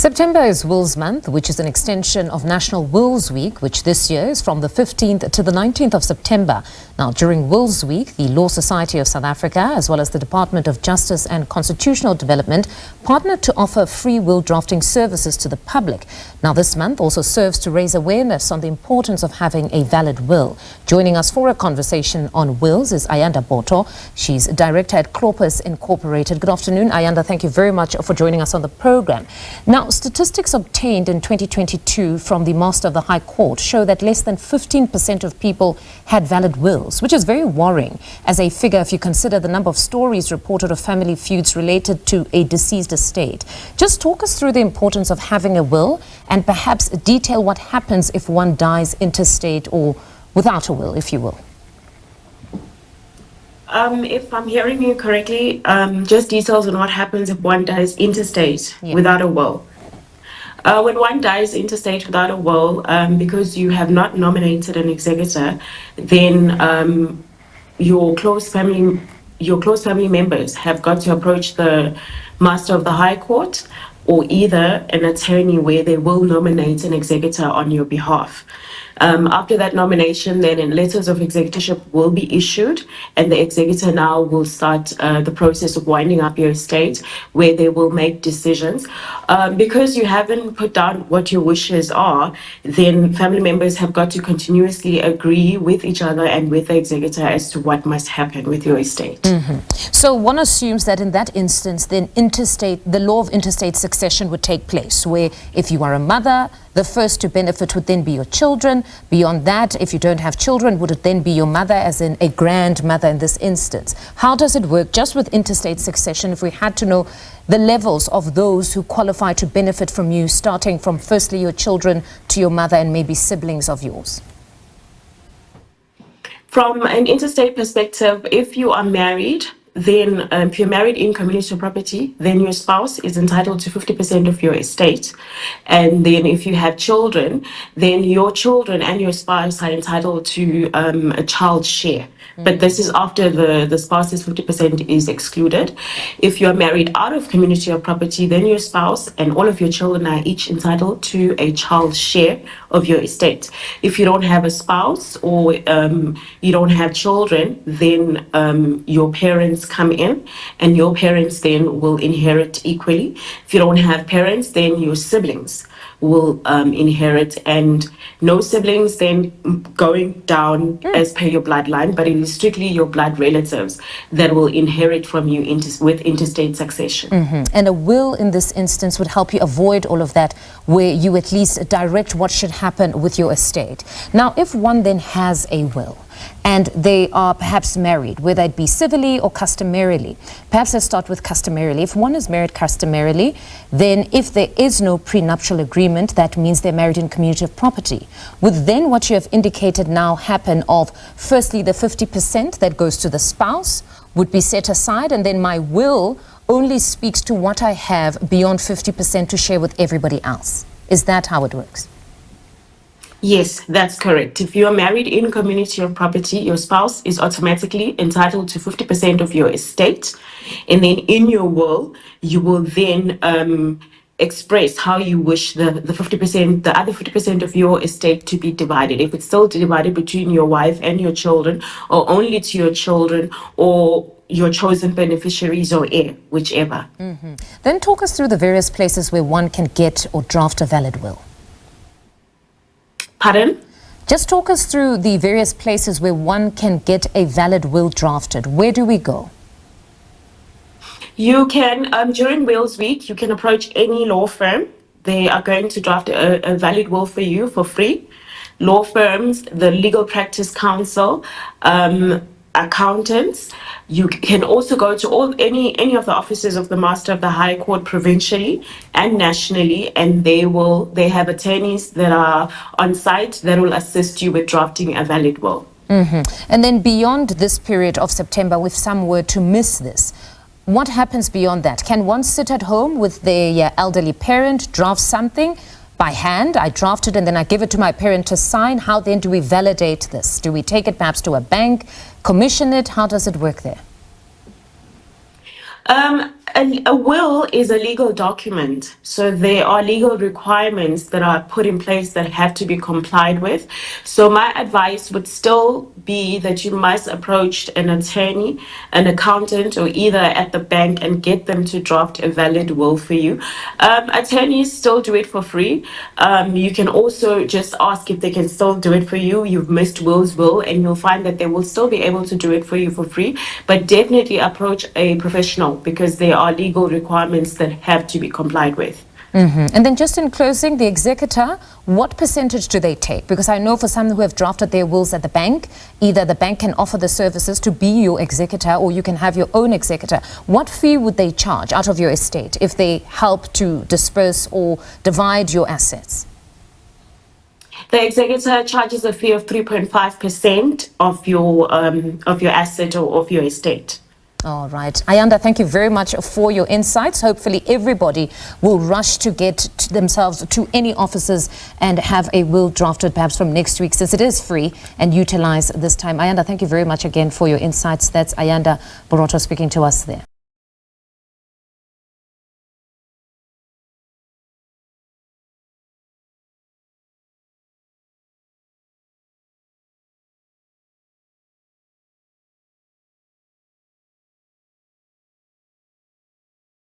September is Wills Month, which is an extension of National Wills Week, which this year is from the 15th to the 19th of September. Now, during Wills Week, the Law Society of South Africa, as well as the Department of Justice and Constitutional Development, partnered to offer free will drafting services to the public. Now, this month also serves to raise awareness on the importance of having a valid will. Joining us for a conversation on wills is Ayanda Botho. She's director at Kloppers Incorporated. Good afternoon, Ayanda. Thank you very much for joining us on the program. Now, statistics obtained in 2022 from the Master of the High Court show that less than 15% of people had valid wills, which is very worrying as a figure if you consider the number of stories reported of family feuds related to a deceased estate. Just talk us through the importance of having a will and perhaps detail what happens if one dies intestate or without a will, if you will. If I'm hearing you correctly, just details on what happens if one dies intestate without a will. When one dies intestate without a will, because you have not nominated an executor, then your close family members have got to approach the Master of the High Court or either an attorney where they will nominate an executor on your behalf. After that nomination, then letters of executorship will be issued, and the executor now will start the process of winding up your estate, where they will make decisions. Because you haven't put down what your wishes are, then family members have got to continuously agree with each other and with the executor as to what must happen with your estate. So one assumes that in that instance, then the law of intestate succession would take place, where if you are a mother, the first to benefit would then be your children. Beyond that, if you don't have children, would it then be your mother, as in a grandmother in this instance? How does it work just with intestate succession if we had to know the levels of those who qualify to benefit from you, starting from firstly your children to your mother and maybe siblings of yours? From an intestate perspective, if you are married, then if you're married in community property, then your spouse is entitled to 50% of your estate. And then if you have children, then your children and your spouse are entitled to a child share. But this is after the spouse's 50% is excluded. If you're married out of community of property, then your spouse and all of your children are each entitled to a child share of your estate. If you don't have a spouse or you don't have children, then your parents come in and your parents then will inherit equally. If you don't have parents, then your siblings will inherit, and no siblings then going down as per your bloodline, but it is strictly your blood relatives that will inherit from you with intestate succession. And a will in this instance would help you avoid all of that, where you at least direct what should happen with your estate. Now, if one then has a will and they are perhaps married, whether it be civilly or customarily. Perhaps let's start with customarily. If one is married customarily, then if there is no prenuptial agreement, that means they're married in community of property. Would then what you have indicated now happen of, firstly, the 50% that goes to the spouse would be set aside, and then my will only speaks to what I have beyond 50% to share with everybody else. Is that how it works? Yes, that's correct. If you are married in community of property, your spouse is automatically entitled to 50% of your estate. And then in your will, you will then express how you wish the other 50% of your estate to be divided. If it's still divided between your wife and your children, or only to your children, or your chosen beneficiaries or heir, whichever. Then talk us through the various places where one can get or draft a valid will. Pardon? Just talk us through the various places where one can get a valid will drafted. Where do we go? You can, during Wills Week, you can approach any law firm. They are going to draft a valid will for you for free. Law firms, the Legal Practice Council, accountants. You can also go to any of the offices of the Master of the High Court provincially and nationally, and they have attorneys that are on site that will assist you with drafting a valid will. And then beyond this period of September, if some were to miss this, what happens beyond that? Can one sit at home with their elderly parent, draft something by hand? I draft it and then I give it to my parent to sign. How then do we validate this? Do we take it perhaps to a bank, commission it? How does it work there? A will is a legal document, so there are legal requirements that are put in place that have to be complied with. So my advice would still be that you must approach an attorney, an accountant, or either at the bank and get them to draft a valid will for you. Attorneys still do it for free. You can also just ask if they can still do it for you. You've missed wills will, and you'll find that they will still be able to do it for you for free. But definitely approach a professional, because there are legal requirements that have to be complied with. And then just in closing, the executor, what percentage do they take? Because I know for some who have drafted their wills at the bank, either the bank can offer the services to be your executor or you can have your own executor. What fee would they charge out of your estate if they help to disperse or divide your assets? The executor charges a fee of 3.5% of your asset or of your estate. All right. Ayanda, thank you very much for your insights. Hopefully everybody will rush to get themselves to any offices and have a will drafted perhaps from next week, since it is free, and utilize this time. Ayanda, thank you very much again for your insights. That's Ayanda Botho speaking to us there.